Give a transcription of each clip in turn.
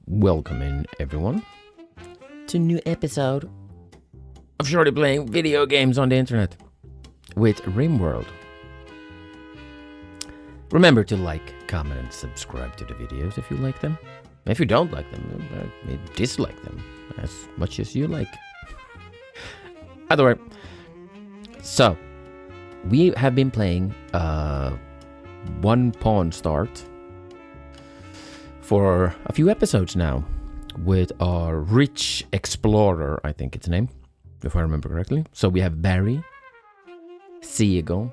Welcome in, everyone, to a new episode of Shorty playing video games on the internet with RimWorld. Remember to like, comment, and subscribe to the videos if you like them. If you don't like them, maybe dislike them as much as you like. Either way, so we have been playing one pawn start for a few episodes now with our rich explorer, I think it's named, if I remember correctly. So we have Barry Seagull,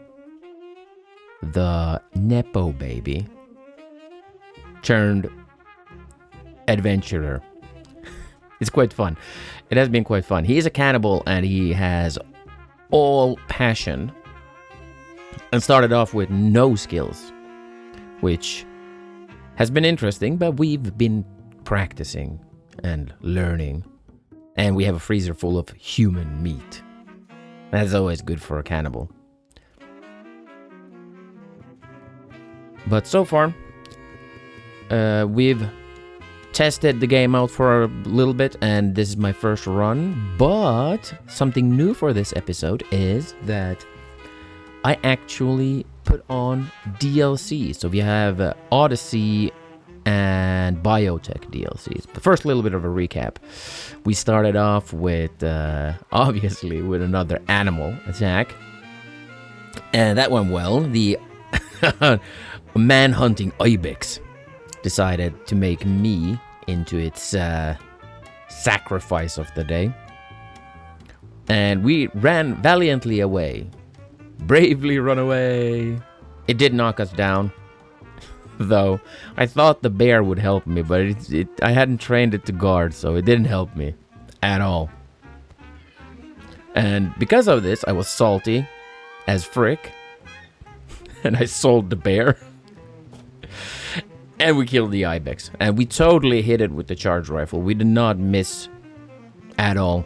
the Nepo baby turned adventurer. It's quite fun. It has been quite fun. He is a cannibal and he has all passion and started off with no skills, which has been interesting, but we've been practicing and learning, and we have a freezer full of human meat. That's always good for a cannibal. But so far, we've tested the game out for a little bit, and this is my first run, but something new for this episode is that I actually put on DLC. So we have Odyssey and Biotech DLCs. But first, a little bit of a recap. We started off with, obviously, with another animal attack. And that went well. The man-hunting ibex decided to make me into its sacrifice of the day. And we ran valiantly away. Bravely run away. It did knock us down, though. I thought the bear would help me, but I hadn't trained it to guard, so it didn't help me at all. And because of this, I was salty as frick, and I sold the bear. And we killed the ibex, and we totally hit it with the charge rifle. We did not miss at all.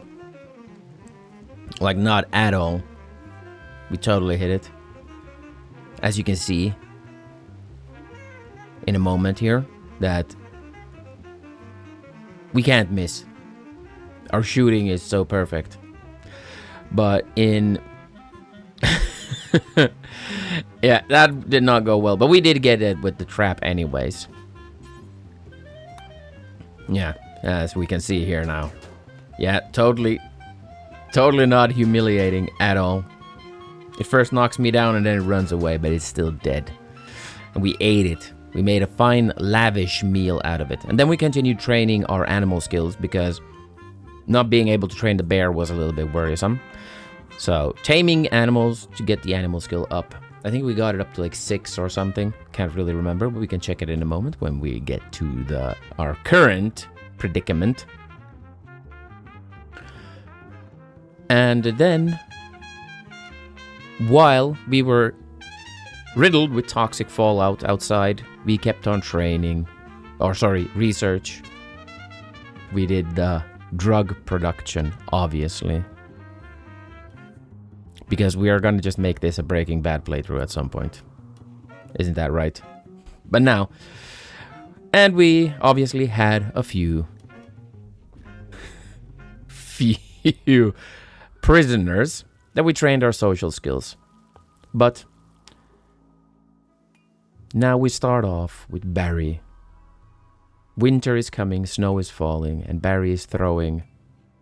Like, not at all. We totally hit it. As you can see in a moment here, that we can't miss. Our shooting is so perfect. But in... yeah, that did not go well. But we did get it with the trap anyways. Yeah, as we can see here now. Yeah, totally not humiliating at all. It first knocks me down and then it runs away, but it's still dead. And we ate it. We made a fine, lavish meal out of it. And then we continued training our animal skills because not being able to train the bear was a little bit worrisome. So, taming animals to get the animal skill up. I think we got it up to like 6 or something. Can't really remember, but we can check it in a moment when we get to our current predicament. And then, while we were riddled with toxic fallout outside, we kept on research. We did the drug production, obviously. Because we are gonna just make this a Breaking Bad playthrough at some point. Isn't that right? But now, and we obviously had a few prisoners that we trained our social skills. But now we start off with Barry. Winter is coming, snow is falling, and Barry is throwing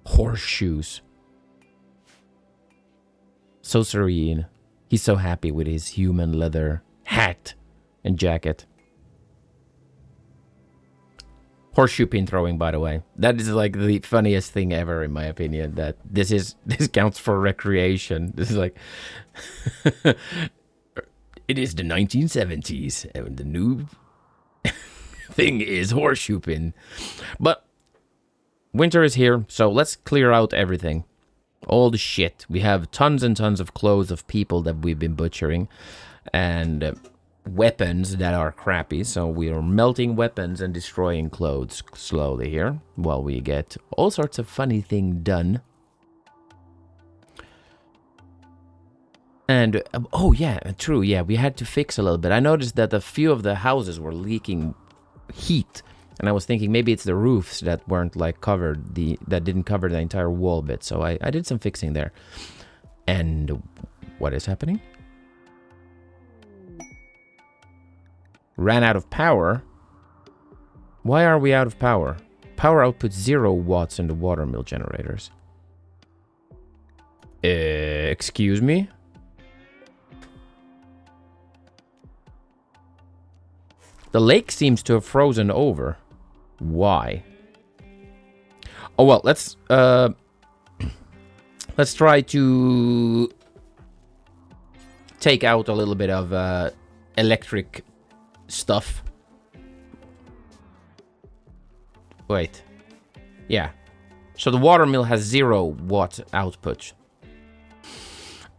horseshoes. So serene. He's so happy with his human leather hat and jacket. Horseshoe pin throwing, by the way. That is like the funniest thing ever, in my opinion. That this counts for recreation. This is like... It is the 1970s, and the new thing is horseshoe pin. But winter is here, so let's clear out everything. All the shit. We have tons and tons of clothes of people that we've been butchering, and weapons that are crappy. So we are melting weapons and destroying clothes slowly here, while we get all sorts of funny things done. And, oh yeah, true, yeah, we had to fix a little bit. I noticed that a few of the houses were leaking heat And I was thinking maybe it's the roofs that weren't like covered, that didn't cover the entire wall bit. So I did some fixing there. And what is happening? Ran out of power. Why are we out of power? Power output 0 watts in the watermill generators. Excuse me? The lake seems to have frozen over. Why? Oh well, let's try to take out a little bit of electric stuff. Wait. Yeah. So the watermill has 0 watt output.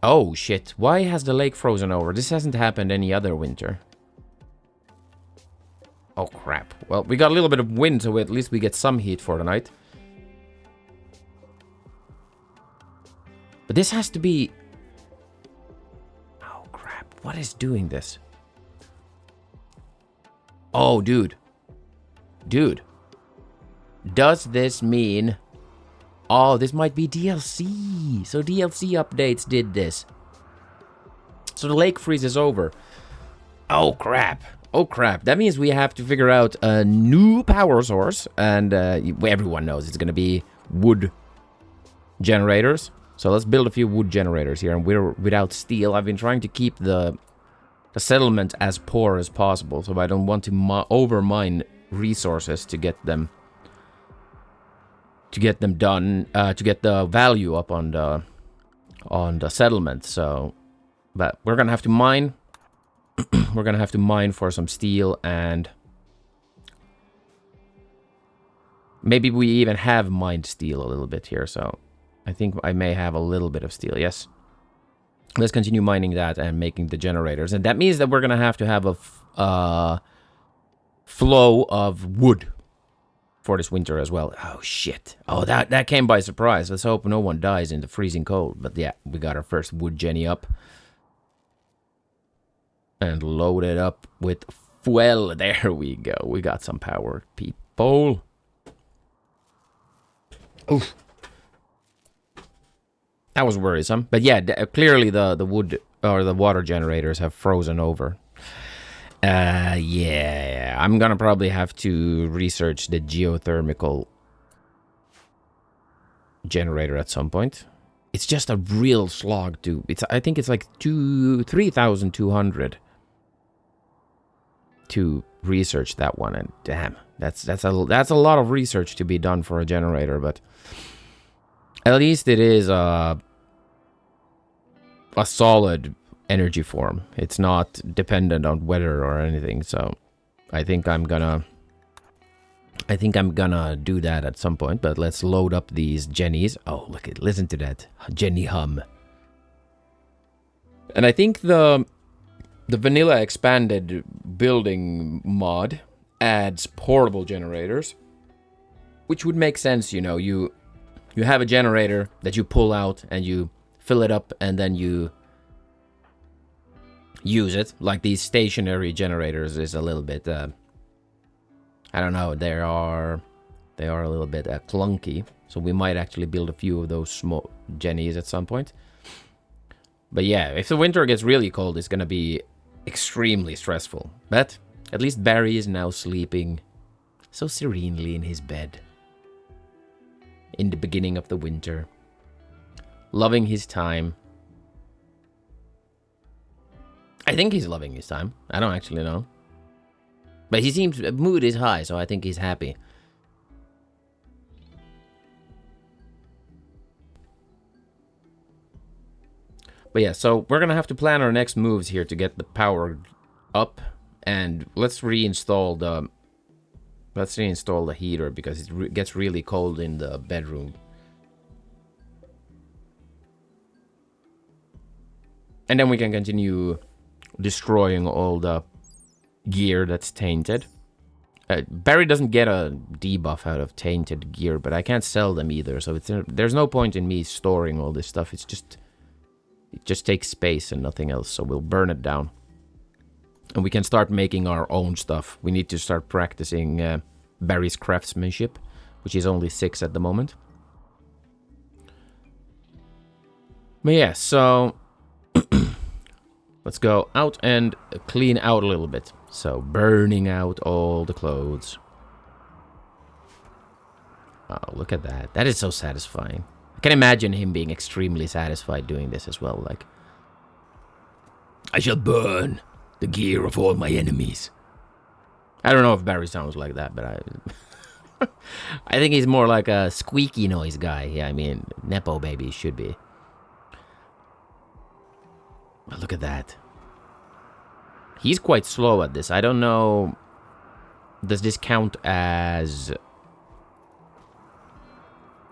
Oh shit. Why has the lake frozen over? This hasn't happened any other winter. Oh crap. Well, we got a little bit of wind, so at least we get some heat for the night. But this has to be... Oh crap. What is doing this? Oh, dude. Dude. Does this mean... Oh, this might be DLC. So DLC updates did this. So the lake freezes over. Oh crap. Oh crap. That means we have to figure out a new power source. And everyone knows it's going to be wood generators. So let's build a few wood generators here. And we're without steel. I've been trying to keep the settlement as poor as possible. So I don't want to overmine resources to get them done, to get the value up on the settlement. So, but we're gonna have to mine. We're gonna have to mine for some steel, and maybe we even have mined steel a little bit here. So I think I may have a little bit of steel. Yes. Let's continue mining that and making the generators, and that means that we're gonna have to have a flow of wood for this winter as well. Oh shit. Oh, that came by surprise. Let's hope no one dies in the freezing cold. But yeah, we got our first wood Jenny up. And loaded up with fuel. There we go. We got some power, people. Oof. That was worrisome. But yeah, clearly the wood or the water generators have frozen over. Yeah, I'm gonna probably have to research the geothermal generator at some point. It's just a real slog to... I think it's like 3,200 to research that one, and damn, that's a lot of research to be done for a generator, but at least it is a solid energy form. It's not dependent on weather or anything, so I think I'm gonna do that at some point. But let's load up these Jennies. Oh, listen to that Jenny hum. And I think the vanilla expanded building mod adds portable generators, which would make sense. You know, you have a generator that you pull out and you fill it up, and then you use it. Like these stationary generators is a little bit I don't know, they are a little bit clunky, so we might actually build a few of those small Jennies at some point. But yeah, if the winter gets really cold, it's gonna be extremely stressful. But at least Barry is now sleeping so serenely in his bed in the beginning of the winter, loving his time. I think he's loving his time. I don't actually know. But he seems... mood is high, so I think he's happy. But yeah, so we're gonna have to plan our next moves here to get the power up. And let's reinstall the... heater, because it gets really cold in the bedroom. And then we can continue destroying all the gear that's tainted. Barry doesn't get a debuff out of tainted gear, but I can't sell them either, so there's no point in me storing all this stuff. It just takes space and nothing else, so we'll burn it down. And we can start making our own stuff. We need to start practicing Barry's craftsmanship, which is only 6 at the moment. But yeah, so let's go out and clean out a little bit. So burning out all the clothes. Oh, look at that. That is so satisfying. I can imagine him being extremely satisfied doing this as well. Like, I shall burn the gear of all my enemies. I don't know if Barry sounds like that, but I think he's more like a squeaky noise guy. Yeah, I mean, Nepo baby should be. But look at that. He's quite slow at this. I don't know. Does this count as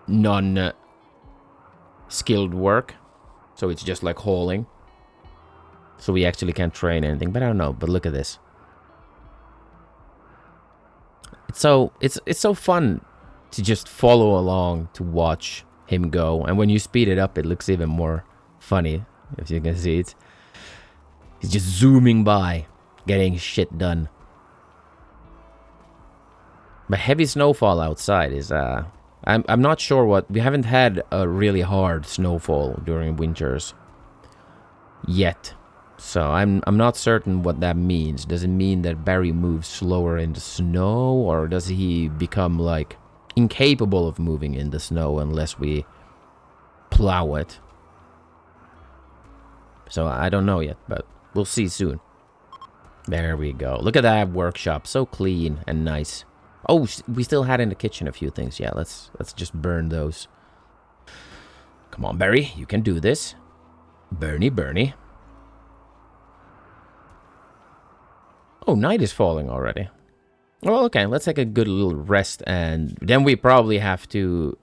non-skilled work? So it's just like hauling. So we actually can't train anything. But I don't know. But look at this. It's so fun to just follow along to watch him go. And when you speed it up, it looks even more funny. If you can see it. He's just zooming by, getting shit done. But heavy snowfall outside is I'm not sure what. We haven't had a really hard snowfall during winters yet. So I'm not certain what that means. Does it mean that Barry moves slower in the snow, or does he become like incapable of moving in the snow unless we plow it? So I don't know yet, but we'll see soon. There we go. Look at that workshop, so clean and nice. Oh, we still had in the kitchen a few things. Yeah, let's just burn those. Come on, Barry, you can do this. Bernie. Oh, night is falling already. Well, okay, let's take a good little rest, and then we probably have to...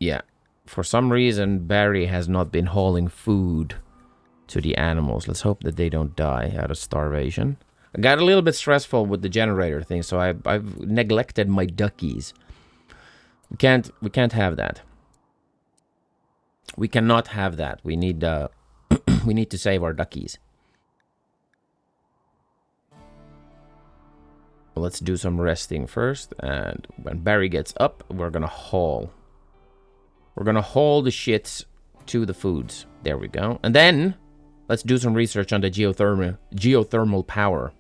Yeah, for some reason, Barry has not been hauling food to the animals. Let's hope that they don't die out of starvation. I got a little bit stressful with the generator thing, so I've neglected my duckies. We can't have that. We cannot have that. We need we need to save our duckies. Let's do some resting first, and when Barry gets up, we're gonna haul. We're gonna haul the shits to the foods. There we go. And then let's do some research on the geothermal power.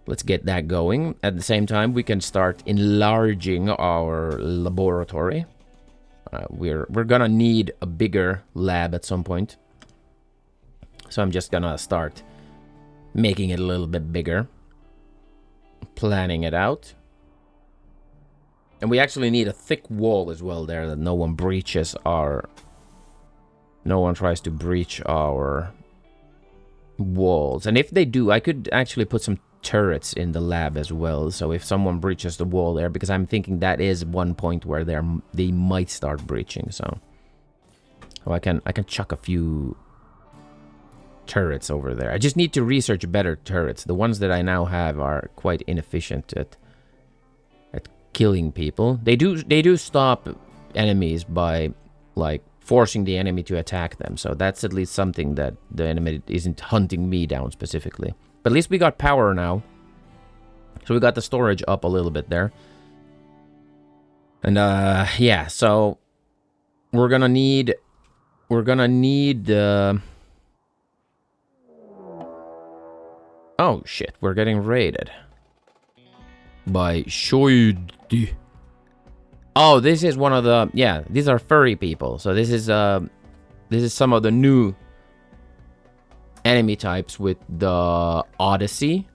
Let's get that going. At the same time, we can start enlarging our laboratory. We're gonna need a bigger lab at some point. So I'm just gonna start making it a little bit bigger. Planning it out. And we actually need a thick wall as well there, that no one breaches our... No one tries to breach our walls. And if they do, I could actually put some turrets in the lab as well. So if someone breaches the wall there, because I'm thinking that is one point where they might start breaching. So I can chuck a few turrets over there. I just need to research better turrets. The ones that I now have are quite inefficient at killing people. They do stop enemies by like forcing the enemy to attack them. So that's at least something that the enemy isn't hunting me down specifically. But at least we got power now. So we got the storage up a little bit there. And yeah, so we're gonna need oh shit, we're getting raided by Shorty. Oh, this is one of the... Yeah, these are furry people. So this is some of the new enemy types with the Odyssey.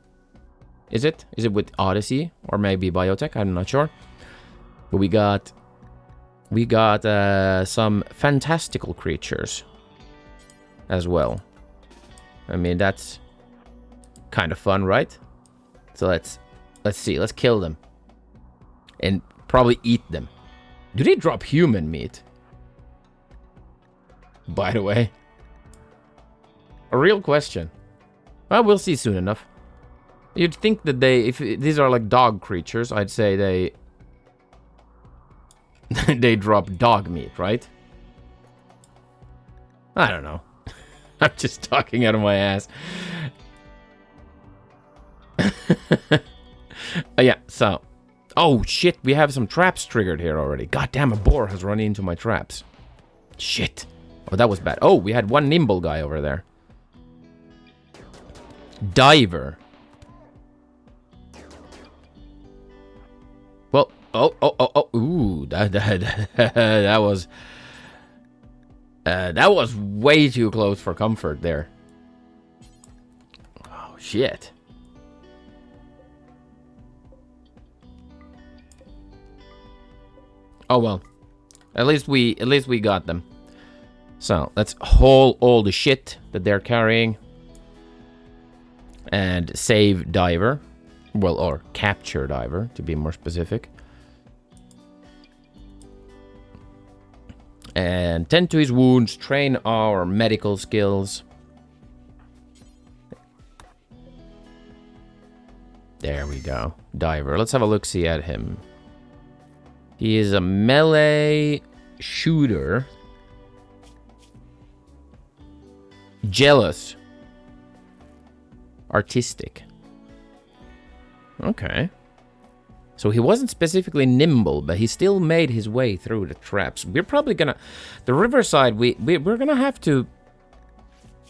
Is it? Is it with Odyssey? Or maybe Biotech? I'm not sure. But we got some fantastical creatures as well. I mean, that's kind of fun, right? So let's see. Let's kill them. And probably eat them. Do they drop human meat? By the way. A real question. Well, we'll see soon enough. You'd think that if these are like dog creatures, I'd say they drop dog meat, right? I don't know. I'm just talking out of my ass. Yeah, so... Oh, shit, we have some traps triggered here already. God damn, a boar has run into my traps. Shit. Oh, that was bad. Oh, we had one nimble guy over there. Diver. Well, oh. Ooh, that was way too close for comfort there. Oh, shit. Oh well, at least we got them. So let's haul all the shit that they're carrying and save Diver, well, or capture Diver to be more specific, and tend to his wounds, train our medical skills. There we go, Diver. Let's have a look-see at him. He is a melee shooter. Jealous. Artistic. Okay. So he wasn't specifically nimble, but he still made his way through the traps. We're probably gonna... The riverside, we're gonna have to...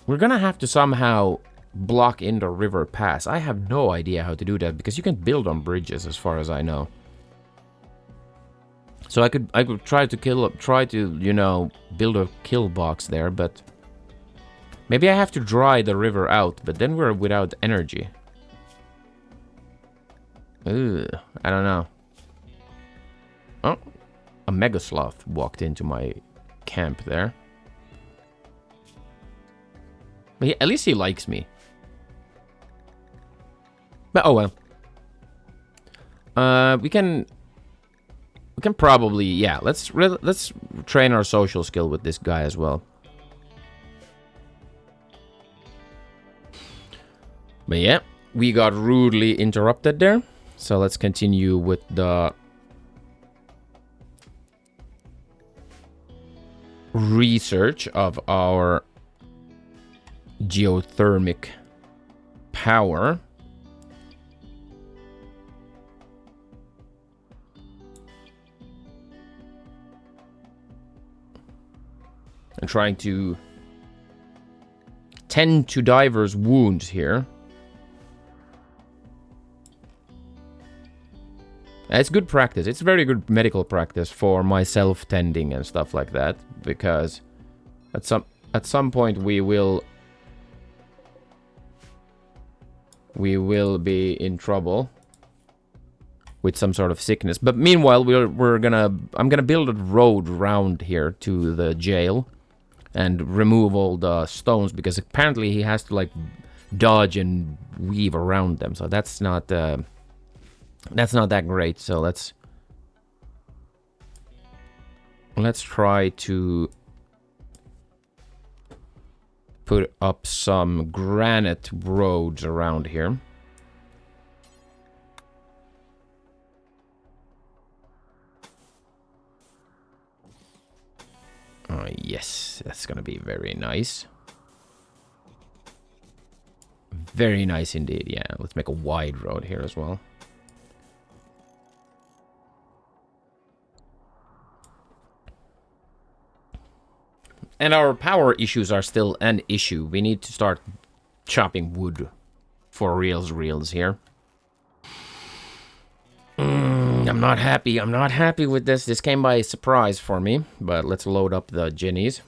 We're gonna have to somehow block in the river pass. I have no idea how to do that, because you can build on bridges as far as I know. So I could try to you know, build a kill box there, but maybe I have to dry the river out, but then we're without energy. Ugh, I don't know. Oh, a mega sloth walked into my camp there. But at least he likes me. But oh well. We can probably, yeah, let's train our social skill with this guy as well. But yeah, we got rudely interrupted there. So let's continue with the research of our geothermic power. And trying to tend to Diver's wounds here. It's good practice. It's very good medical practice for myself tending and stuff like that, because at some point we will be in trouble with some sort of sickness. But meanwhile, I'm gonna build a road around here to the jail and remove all the stones, because apparently he has to like dodge and weave around them. So that's not that great. So let's try to put up some granite roads around here. Yes, that's gonna be very nice. Very nice indeed, yeah. Let's make a wide road here as well. And our power issues are still an issue. We need to start chopping wood for reals here. I'm not happy. I'm not happy with this. This came by surprise for me. But let's load up the Jennies.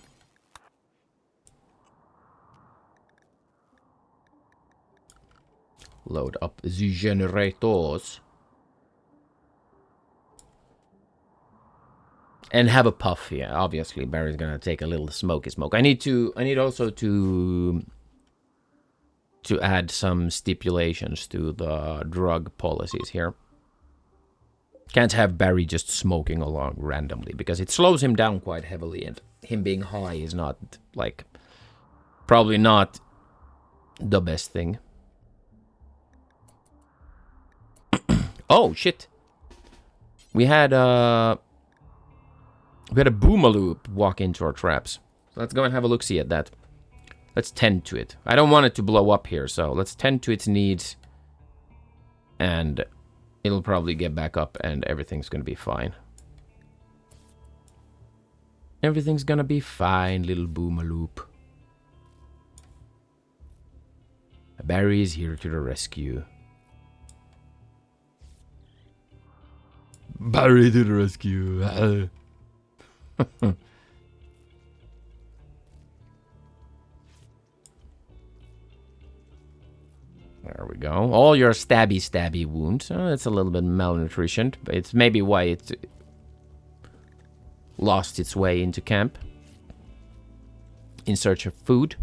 Load up the generators. And have a puff, yeah. Obviously, Barry's gonna take a little smoky smoke. I need also to add some stipulations to the drug policies here. Can't have Barry just smoking along randomly, because it slows him down quite heavily, and him being high is not, like, probably not the best thing. Oh, shit. We had a Boomalope walk into our traps. So let's go and have a look-see at that. Let's tend to it. I don't want it to blow up here, so let's tend to its needs and it'll probably get back up and everything's gonna be fine. Everything's gonna be fine, little Boomalope. Barry is here to the rescue. Barry to the rescue. There we go. All your stabby wounds. Oh, it's a little bit malnutrition, but it's maybe why it lost its way into camp in search of food.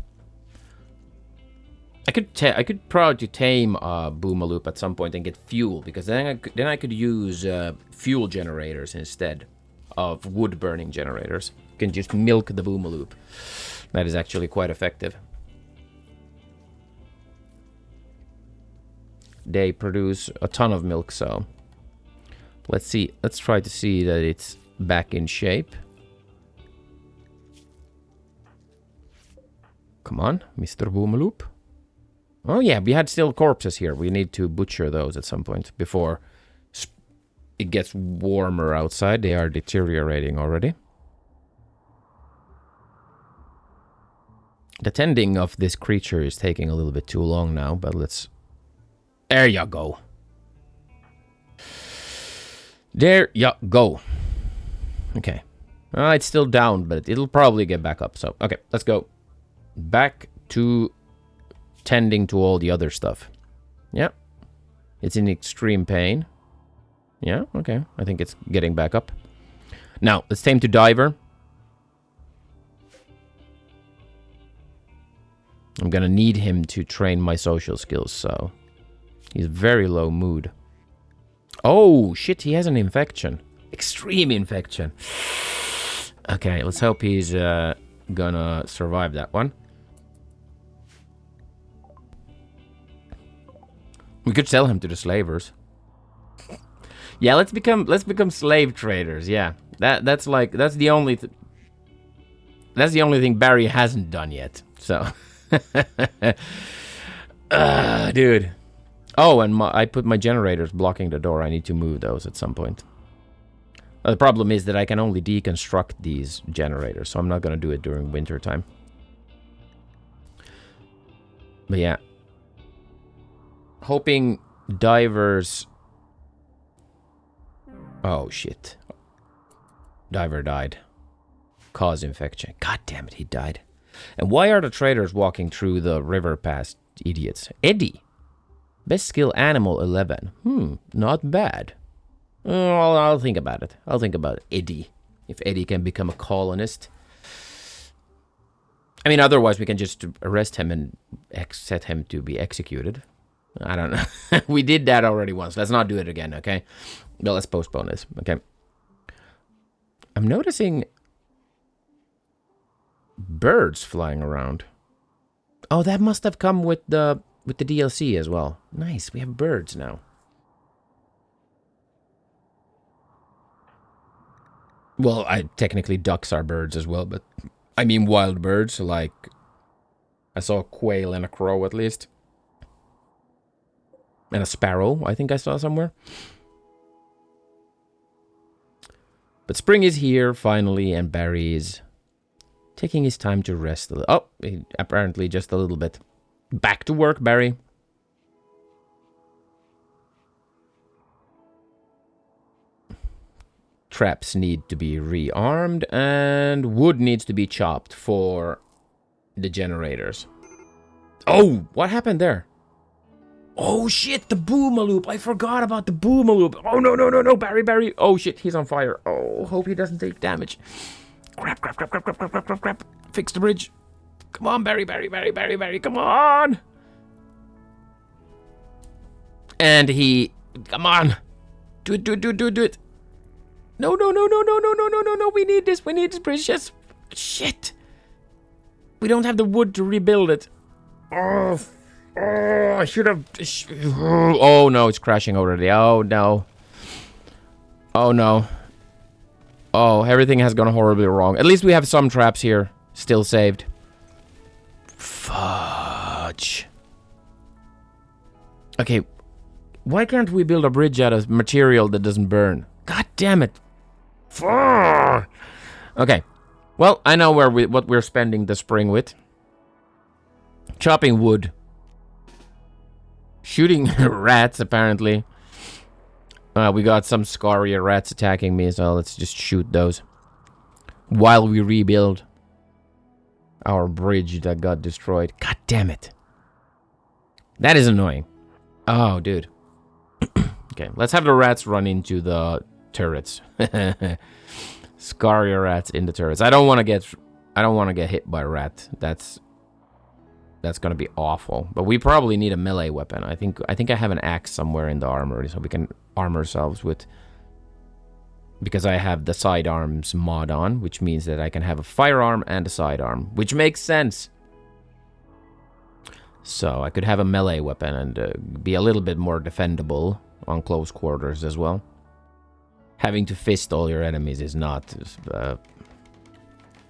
I could probably tame Boomalope at some point and get fuel, because then I could use fuel generators instead of wood burning generators. You can just milk the Boomalope. That is actually quite effective. They produce a ton of milk, so let's see. Let's try to see that it's back in shape. Come on, Mr. Boomalope. Oh yeah, we had still corpses here. We need to butcher those at some point before it gets warmer outside. They are deteriorating already. The tending of this creature is taking a little bit too long now, but let's... There you go. There you go. Okay. It's still down, but it'll probably get back up. So, okay, let's go. Back to tending to all the other stuff. Yeah. It's in extreme pain. Yeah, okay. I think it's getting back up. Now, let's tame to Diver. I'm gonna need him to train my social skills, so... He's very low mood. Oh, shit, he has an infection. Extreme infection. Okay, let's hope he's gonna survive that one. We could sell him to the slavers. Yeah, let's become slave traders. Yeah, that's the only thing Barry hasn't done yet. So, dude. Oh, and I put my generators blocking the door. I need to move those at some point. The problem is that I can only deconstruct these generators, so I'm not going to do it during winter time. But yeah. Hoping Divers... Oh, shit. Diver died. Cause infection. God damn it, he died. And why are the traders walking through the river past idiots? Eddie. Best skill animal 11. Not bad. Well, I'll think about it. I'll think about Eddie. If Eddie can become a colonist. I mean, otherwise we can just arrest him and set him to be executed. I don't know. We did that already once. Let's not do it again, okay? Well, let's postpone this, okay? I'm noticing birds flying around. Oh, that must have come with the DLC as well. Nice, we have birds now. Well, technically ducks are birds as well, but I mean wild birds, like I saw a quail and a crow at least. And a sparrow, I think I saw somewhere. But spring is here, finally, and Barry is taking his time to rest a little. Oh, apparently just a little bit. Back to work, Barry. Traps need to be rearmed, and wood needs to be chopped for the generators. Oh, what happened there? Oh shit, the Boomalope. I forgot about the Boomalope. Oh no, Barry. Oh shit, he's on fire. Oh, hope he doesn't take damage. Crap. Fix the bridge. Come on, Barry, come on. And he, come on. Do it. No, we need this bridge. Just, shit. We don't have the wood to rebuild it. Oh, I should have... Oh, no, it's crashing already. Oh, no. Oh, everything has gone horribly wrong. At least we have some traps here. Still saved. Fudge. Okay. Why can't we build a bridge out of material that doesn't burn? God damn it. Okay. Well, I know what we're spending the spring with. Chopping wood. Shooting rats, apparently. We got some Scaria Rats attacking me, so let's just shoot those. While we rebuild our bridge that got destroyed. God damn it. That is annoying. Oh, dude. Okay, let's have the rats run into the turrets. Scaria Rats in the turrets. I don't want to get hit by a rat. That's gonna be awful. But we probably need a melee weapon. I think I have an axe somewhere in the armory, so we can arm ourselves with. Because I have the sidearms mod on, which means that I can have a firearm and a sidearm, which makes sense. So I could have a melee weapon and be a little bit more defendable on close quarters as well. Having to fist all your enemies is not...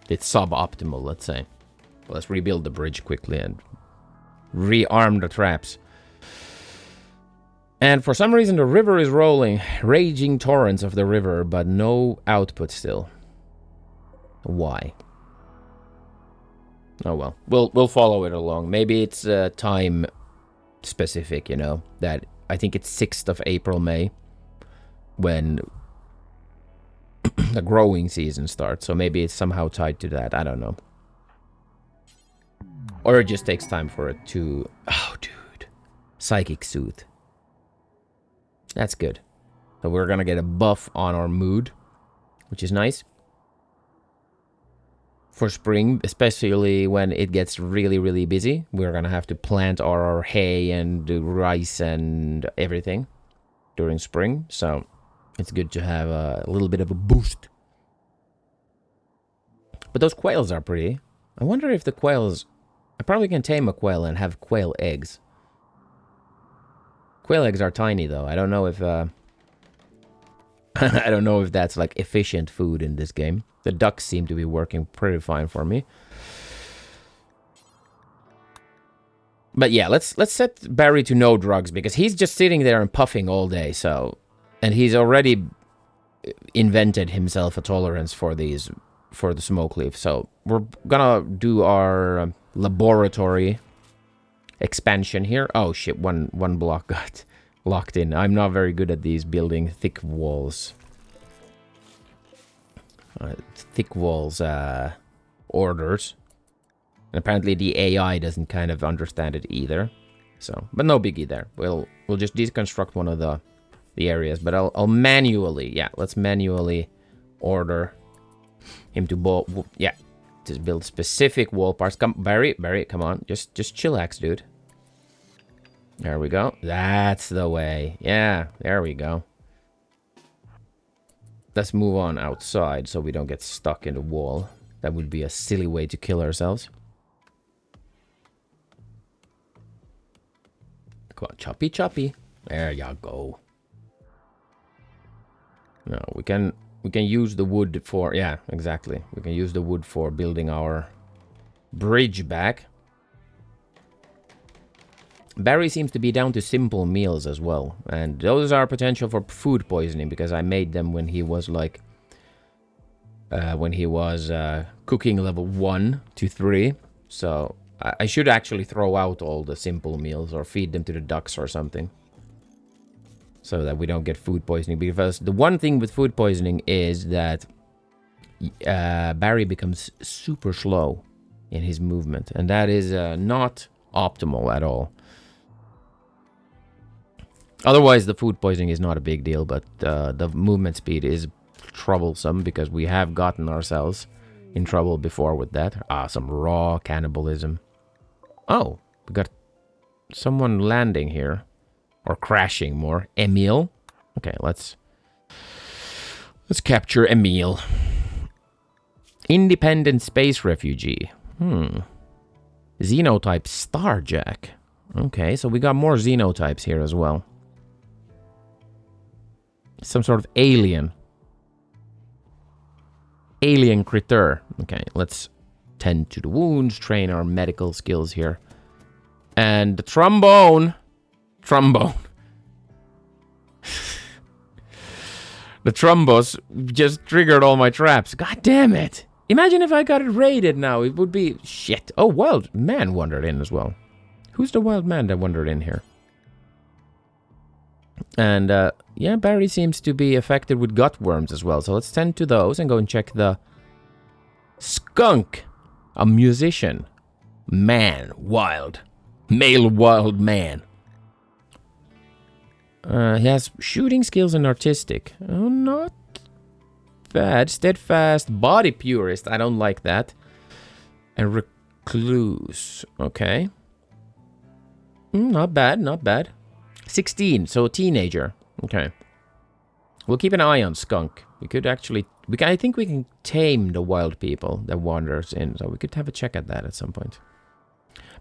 it's suboptimal, let's say. Let's rebuild the bridge quickly and rearm the traps. And for some reason the river is rolling. Raging torrents of the river, but no output still. Why? Oh well. We'll follow it along. Maybe it's time specific, you know. That I think it's 6th of April, May. When the growing season starts. So maybe it's somehow tied to that. I don't know. Or it just takes time for it to... Oh, dude. Psychic Soothe. That's good. So we're gonna get a buff on our mood, which is nice. For spring, especially when it gets really, really busy, we're gonna have to plant our hay and do rice and everything during spring. So it's good to have a little bit of a boost. But those quails are pretty. I wonder if the quails... I probably can tame a quail and have quail eggs. Quail eggs are tiny, though. I don't know if... I don't know if that's, like, efficient food in this game. The ducks seem to be working pretty fine for me. But yeah, let's set Barry to no drugs, because he's just sitting there and puffing all day, so... And he's already invented himself a tolerance for these... For the smoke leaf, so we're gonna do our laboratory expansion here. Oh shit, one block got locked in. I'm not very good at these building thick walls. Thick walls orders. And apparently the AI doesn't kind of understand it either. So, but no biggie there. We'll just deconstruct one of the areas, but I'll manually, yeah, let's manually order him to to build specific wall parts. Come, Barry, come on. Just chillax, dude. There we go. That's the way. Yeah, there we go. Let's move on outside so we don't get stuck in the wall. That would be a silly way to kill ourselves. Come on, choppy, choppy. There you go. No, we can use the wood for... Yeah, exactly. We can use the wood for building our bridge back. Barry seems to be down to simple meals as well. And those are potential for food poisoning, because I made them when he was like... cooking level 1 to 3. So I should actually throw out all the simple meals or feed them to the ducks or something. So that we don't get food poisoning. Because the one thing with food poisoning is that Barry becomes super slow in his movement. And that is not optimal at all. Otherwise, the food poisoning is not a big deal. But the movement speed is troublesome, because we have gotten ourselves in trouble before with that. Some raw cannibalism. Oh, we got someone landing here. Or crashing more. Emil. Okay, let's capture Emil. Independent space refugee. Xenotype Starjack. Okay, so we got more xenotypes here as well. Some sort of alien. Alien critter. Okay, let's tend to the wounds, train our medical skills here. And the trombone. The Trumbos just triggered all my traps. God damn it. Imagine if I got it raided now. It would be... Shit. Oh, wild man wandered in as well. Who's the wild man that wandered in here? And, yeah, Barry seems to be affected with gut worms as well. So let's tend to those and go and check the... Skunk. A musician. Man. Wild. Male wild man. He has shooting skills and artistic. Oh, not bad. Steadfast. Body purist. I don't like that. And recluse. Okay. Not bad, not bad. 16, so teenager. Okay. We'll keep an eye on Skunk. We could actually... I think we can tame the wild people that wanders in. So we could have a check at that at some point.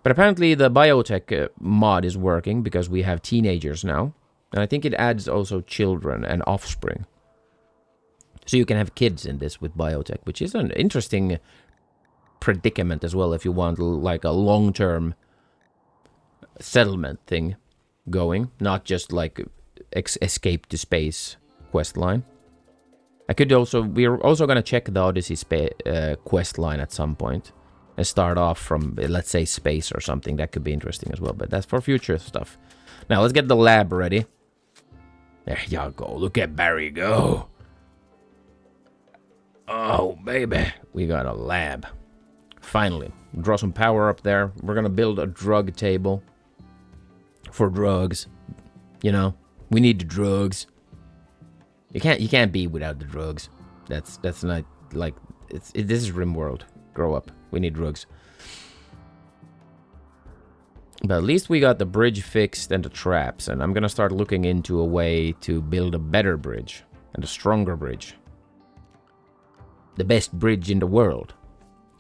But apparently the biotech mod is working because we have teenagers now. And I think it adds also children and offspring. So you can have kids in this with biotech, which is an interesting predicament as well if you want like a long-term settlement thing going. Not just like escape to space quest line. We're also going to check the Odyssey quest line at some point. And start off from, let's say, space or something. That could be interesting as well, but that's for future stuff. Now, let's get the lab ready. There you go. Look at Barry go. Oh, baby. We got a lab. Finally. Draw some power up there. We're going to build a drug table. For drugs. You know, we need the drugs. You can't be without the drugs. That's not, like, this is RimWorld. Grow up. We need drugs. But at least we got the bridge fixed and the traps. And I'm going to start looking into a way to build a better bridge. And a stronger bridge. The best bridge in the world.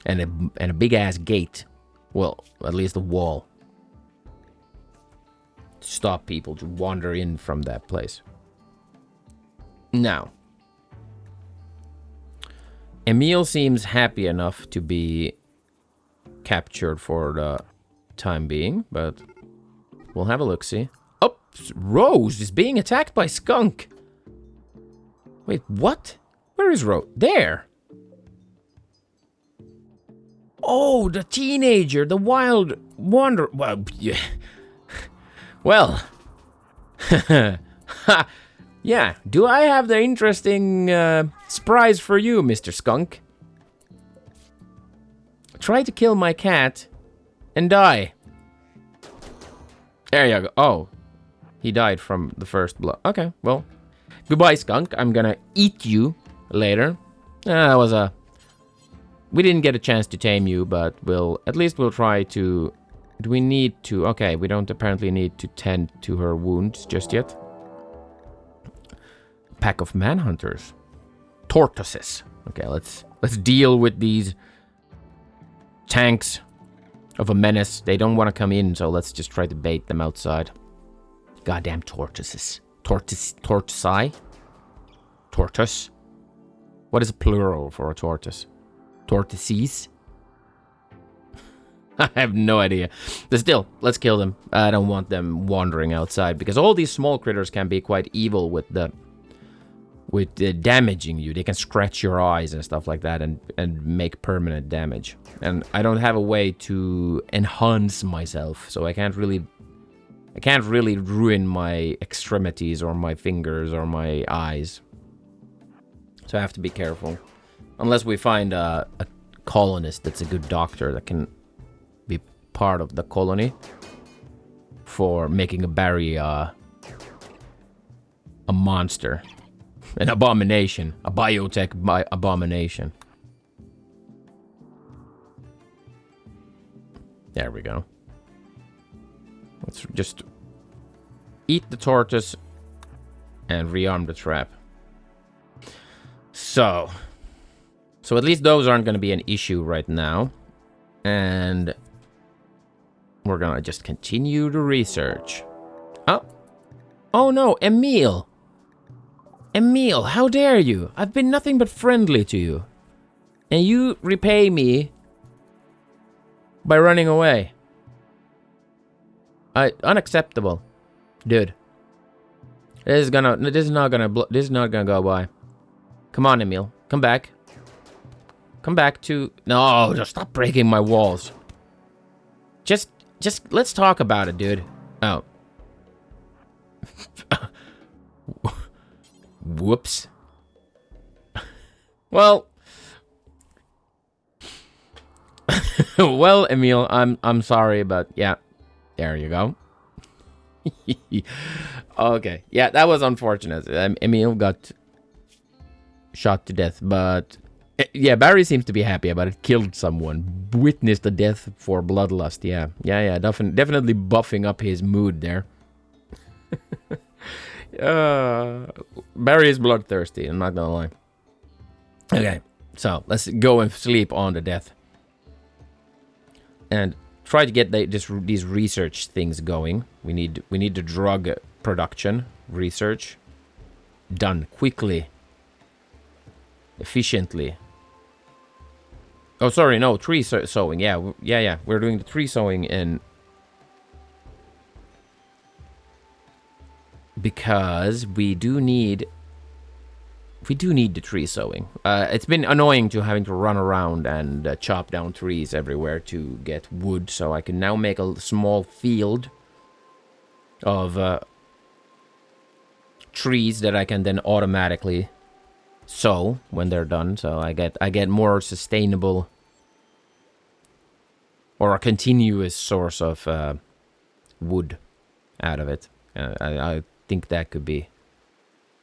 And a big-ass gate. Well, at least a wall. To stop people to wander in from that place. Now. Emil seems happy enough to be captured for the time being, but we'll have a look-see. Oh, Rose is being attacked by Skunk. Wait, what? Where is Rose? There. Oh, the teenager, the wild wanderer. Well, yeah. Well. Yeah, do I have the interesting surprise for you, Mr. Skunk? Try to kill my cat and die. There you go. Oh, he died from the first blow. Okay, well, goodbye, Skunk. I'm gonna eat you later. That was a... We didn't get a chance to tame you, but we'll try to... Do we need to... Okay, we don't apparently need to tend to her wounds just yet. Pack of manhunters. Tortoises. Okay, let's deal with these tanks of a menace. They don't want to come in, so let's just try to bait them outside. Goddamn tortoises. Tortoisei? Tortoise? What is a plural for a tortoise? Tortoises? I have no idea. But still, let's kill them. I don't want them wandering outside, because all these small critters can be quite evil with damaging you. They can scratch your eyes and stuff like that and make permanent damage. And I don't have a way to enhance myself, so I can't really ruin my extremities or my fingers or my eyes. So I have to be careful. Unless we find a colonist that's a good doctor that can be part of the colony for making a Barry a monster. An abomination. A biotech abomination. There we go. Let's just eat the tortoise and rearm the trap. So at least those aren't going to be an issue right now. And we're going to just continue the research. Oh no, Emil. Emil, how dare you? I've been nothing but friendly to you. And you repay me by running away. Unacceptable. Dude. This is not gonna go by. Come on, Emil. Come back. Come back to... No, just stop breaking my walls. Just let's talk about it, dude. Oh. Whoops. Well... well, Emil, I'm sorry, but yeah. There you go. Okay. Yeah, that was unfortunate. Emil got shot to death, but... Yeah, Barry seems to be happy about it. Killed someone. Witnessed the death for bloodlust. Yeah. Definitely buffing up his mood there. Barry is bloodthirsty, I'm not gonna lie. Okay, so let's go and sleep on the death. And try to get these research things going. We need the drug production research done quickly. Efficiently. Oh, sorry, no, tree sowing. Yeah. We're doing the tree sowing in... Because we do need the tree sowing. It's been annoying to having to run around and chop down trees everywhere to get wood. So I can now make a small field of trees that I can then automatically sow when they're done. So I get more sustainable or a continuous source of wood out of it. I think that could be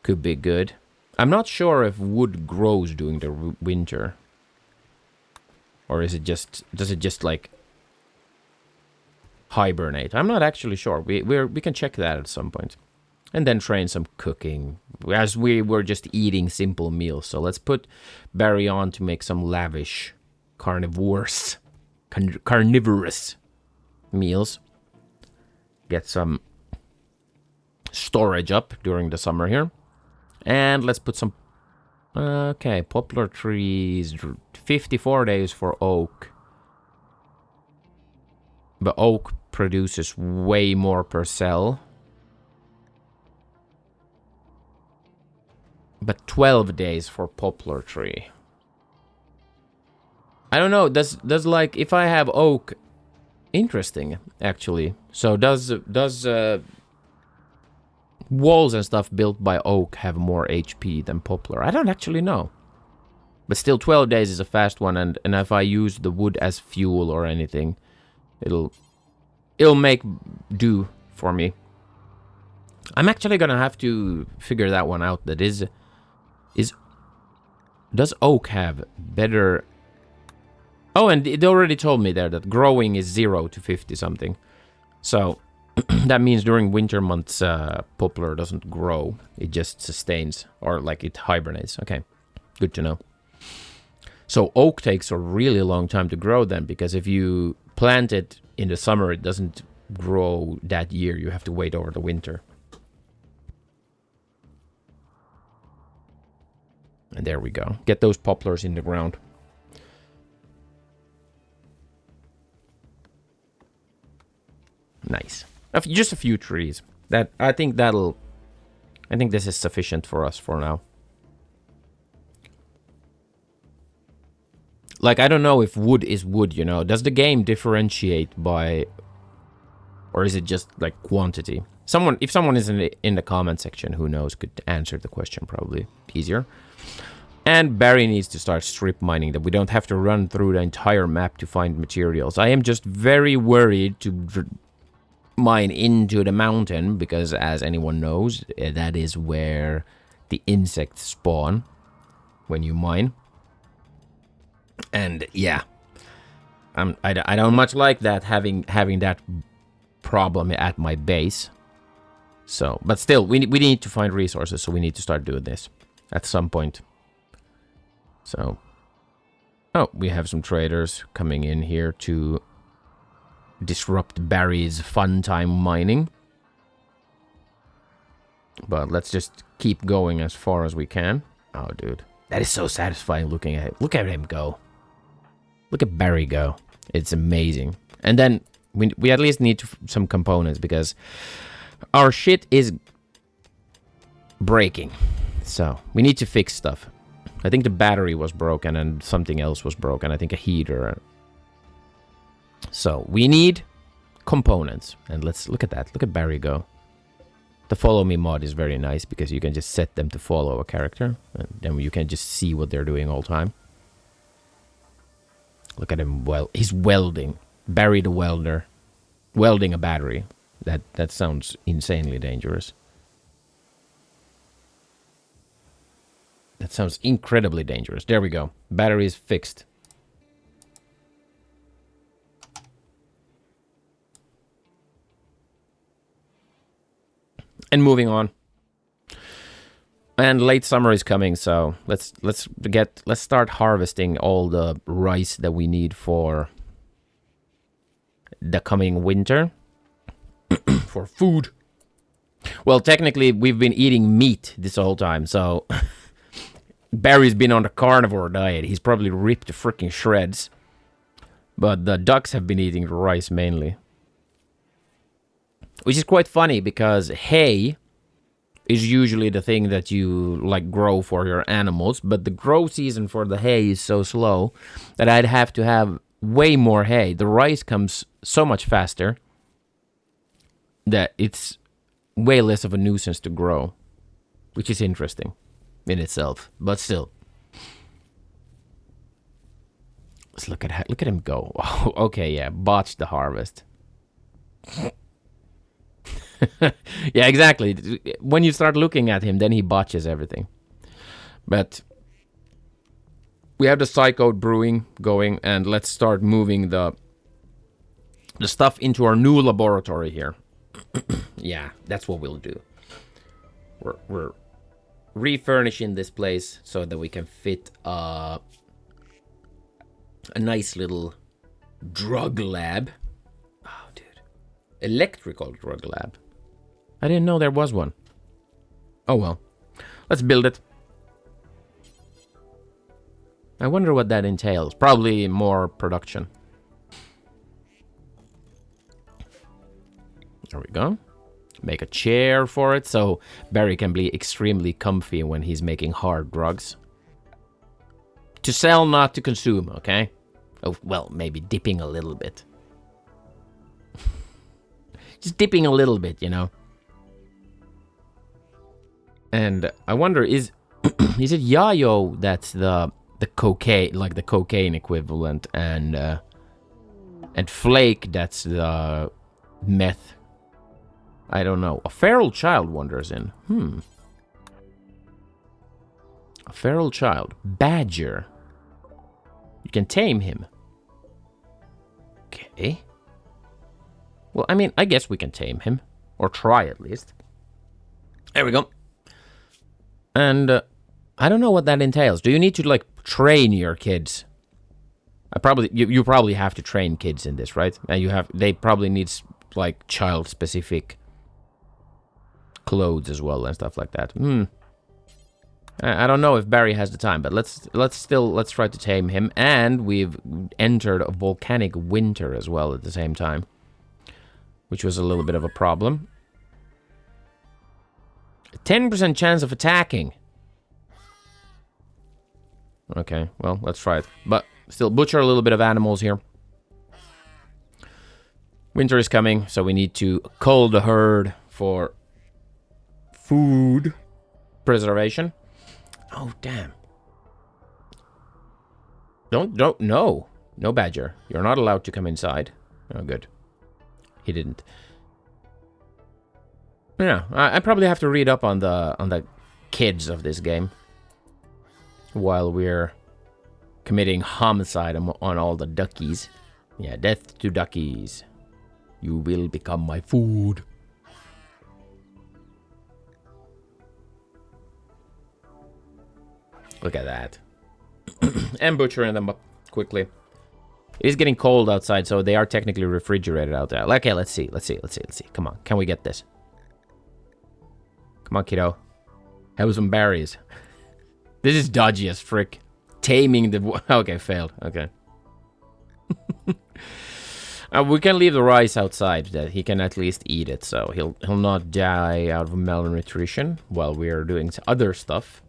good. I'm not sure if wood grows during the winter, or does it just like hibernate? I'm not actually sure. We can check that at some point, and then train some cooking as we were just eating simple meals. So let's put Barry on to make some lavish carnivorous meals. Get some storage up during the summer here. And let's put some... Okay, poplar trees. 54 days for oak. But oak produces way more per cell. But 12 days for poplar tree. I don't know, does like, if I have oak... Interesting, actually. So does walls and stuff built by oak have more HP than poplar? I don't actually know. But still, 12 days is a fast one, and if I use the wood as fuel or anything, it'll make do for me. I'm actually gonna have to figure that one out. That is does oak have better... Oh, and it already told me there that growing is 0 to 50 something. So that means during winter months, poplar doesn't grow. It just sustains, or like it hibernates. Okay, good to know. So oak takes a really long time to grow then, because if you plant it in the summer, it doesn't grow that year. You have to wait over the winter. And there we go. Get those poplars in the ground. Nice. Just a few trees. I think this is sufficient for us for now. Like, I don't know if wood is wood, you know. Does the game differentiate by... Or is it just, like, quantity? If someone is in the comment section, who knows, could answer the question probably easier. And Barry needs to start strip mining, that we don't have to run through the entire map to find materials. I am just very worried to mine into the mountain, because as anyone knows, that is where the insects spawn when you mine. And yeah, I don't much like that, having that problem at my base. So, but still, we need to find resources, so we need to start doing this at some point. So, oh, we have some traders coming in here to disrupt Barry's fun time mining. But let's just keep going as far as we can. Oh, dude, that is so satisfying looking at it. Look at him go. Look at Barry go. It's amazing. And then we at least need some components, because our shit is breaking. So we need to fix stuff. I think the battery was broken and something else was broken. I think a heater. So we need components. And let's look at that. Look at Barry go. The follow me mod is very nice because you can just set them to follow a character. And then you can just see what they're doing all the time. Look at him. Well, he's welding. Barry the welder. Welding a battery. That sounds insanely dangerous. That sounds incredibly dangerous. There we go. Battery is fixed. And moving on. And late summer is coming, so let's start harvesting all the rice that we need for the coming winter. For food. Well, technically, we've been eating meat this whole time, so Barry's been on a carnivore diet. He's probably ripped to freaking shreds. But the ducks have been eating rice mainly. Which is quite funny because hay is usually the thing that you like grow for your animals, but the grow season for the hay is so slow that I'd have to have way more hay. The rice comes so much faster that it's way less of a nuisance to grow, which is interesting in itself, but still. Let's look at him go. Oh, okay, yeah, botched the harvest. Yeah, exactly. When you start looking at him, then he botches everything. But we have the psycho brewing going, and let's start moving the stuff into our new laboratory here. Yeah, that's what we'll do. We're refurnishing this place so that we can fit a nice little drug lab. Oh, dude. Electrical drug lab. I didn't know there was one. Oh, well. Let's build it. I wonder what that entails. Probably more production. There we go. Make a chair for it so Barry can be extremely comfy when he's making hard drugs. To sell, not to consume, okay? Oh, well, maybe dipping a little bit. Just dipping a little bit, you know? And I wonder, is it Yayo that's the cocaine, like the cocaine equivalent, and Flake that's the meth? I don't know. A feral child wanders in. A feral child. Badger. You can tame him. Okay. Well, I mean, I guess we can tame him. Or try at least. There we go. And I don't know what that entails. Do you need to, like, train your kids? You probably have to train kids in this, right? And they probably need, like, child-specific clothes as well and stuff like that. I don't know if Barry has the time, but let's try to tame him. And we've entered a volcanic winter as well at the same time, which was a little bit of a problem. 10% chance of attacking. Okay, well, let's try it. But still, butcher a little bit of animals here. Winter is coming, so we need to cull the herd for food preservation. Oh, damn. No, badger. You're not allowed to come inside. Oh, good. He didn't. Yeah, I probably have to read up on the kids of this game while we're committing homicide on all the duckies. Yeah, death to duckies. You will become my food. Look at that. And butchering them up quickly. It is getting cold outside, so they are technically refrigerated out there. Okay, let's see. Come on, can we get this? Come on, kiddo. Have some berries. This is dodgy as frick. Taming the... Okay, failed. Okay. We can leave the rice outside, that he can at least eat it, so he'll not die out of malnutrition while we are doing other stuff.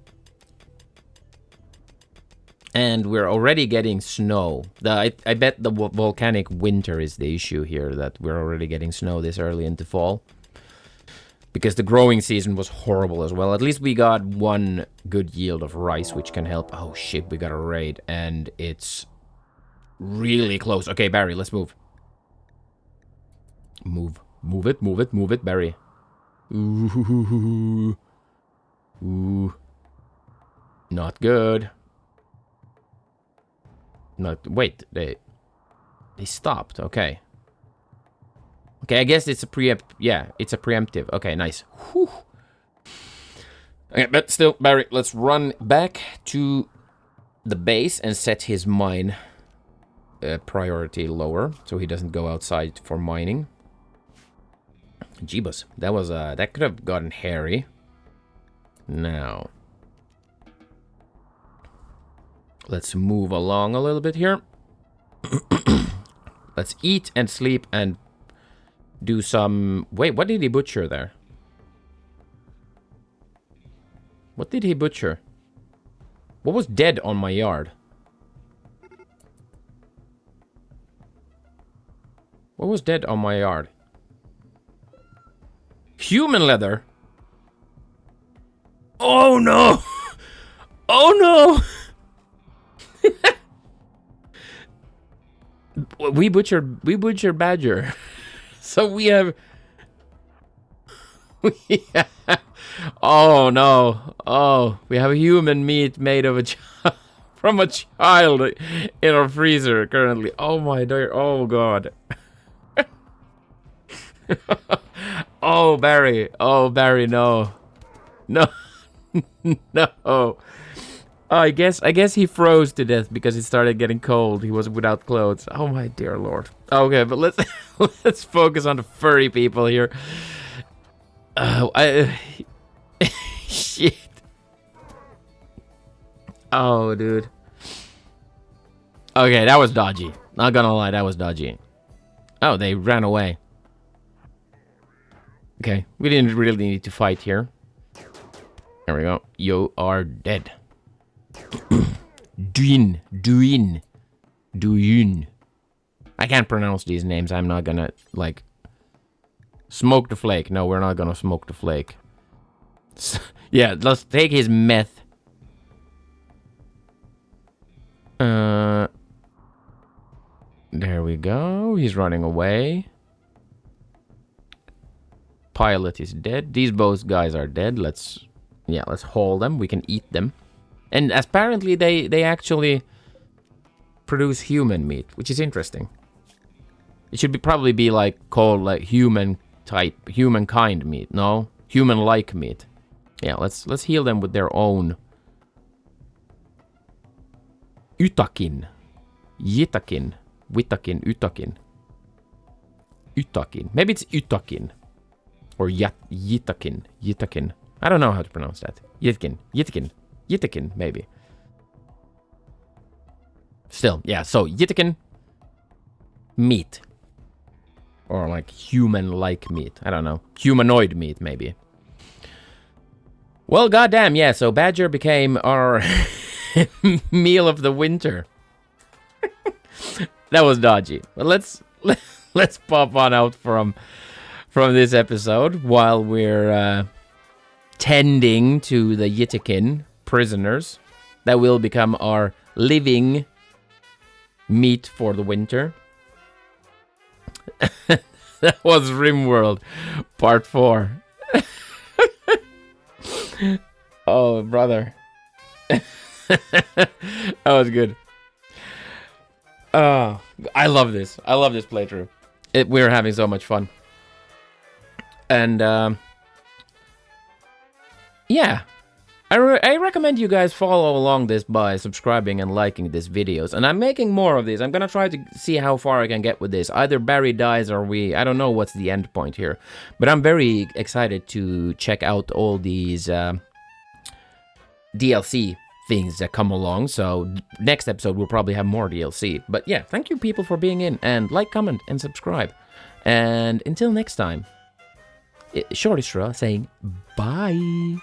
And we're already getting snow. I bet the volcanic winter is the issue here, that we're already getting snow this early into fall. Because the growing season was horrible as well. At least we got one good yield of rice, which can help. Oh shit, we got a raid, and it's really close. Okay, Barry, let's move. Move it, Barry. Ooh. Ooh. Not good. Wait, they stopped. Okay. Okay, I guess it's a it's a preemptive. Okay, nice. Whew. Okay, but still, Barry, let's run back to the base and set his mine priority lower, so he doesn't go outside for mining. Jeebus, that could have gotten hairy. Now, let's move along a little bit here. Let's eat and sleep and do some... Wait, what did he butcher there? What did he butcher? What was dead on my yard? What was dead on my yard? Human leather? Oh no! Oh no! We butchered badger. So we have... Oh no. Oh, we have human meat made of from a child in our freezer currently. Oh my dear. Oh god. Oh Barry. Oh Barry, no. No. No. I guess he froze to death because it started getting cold. He was without clothes. Oh my dear lord. Okay, but let's focus on the furry people here. Shit. Oh, dude. Okay, that was dodgy. Not gonna lie, that was dodgy. Oh, they ran away. Okay, we didn't really need to fight here. There we go. You are dead. Duin. I can't pronounce these names. I'm not gonna, like... Smoke the flake. No, we're not gonna smoke the flake. Yeah, let's take his meth. There we go. He's running away. Pilot is dead. These both guys are dead. Let's haul them. We can eat them. And apparently they actually produce human meat, which is interesting. It should probably be like called like humankind meat. No, human-like meat. Yeah, let's heal them with their own utakin, yitakin, witakin, utakin, utakin. Maybe it's utakin or yitakin. I don't know how to pronounce that. Yitakin, maybe. Still, yeah, so Yitakin meat. Or like human-like meat. I don't know. Humanoid meat, maybe. Well, goddamn, yeah, so Badger became our meal of the winter. That was dodgy. But let's pop on out from this episode while we're tending to the Yitakin prisoners that will become our living meat for the winter. That was RimWorld Part 4. Oh, brother. That was good. Oh, I love this. I love this playthrough. We're having so much fun. And, yeah. I recommend you guys follow along this by subscribing and liking these videos. And I'm making more of these. I'm gonna try to see how far I can get with this. Either Barry dies or I don't know what's the end point here. But I'm very excited to check out all these DLC things that come along. So next episode we'll probably have more DLC. But yeah, thank you people for being in. And like, comment, and subscribe. And until next time, ShortyStraw saying bye.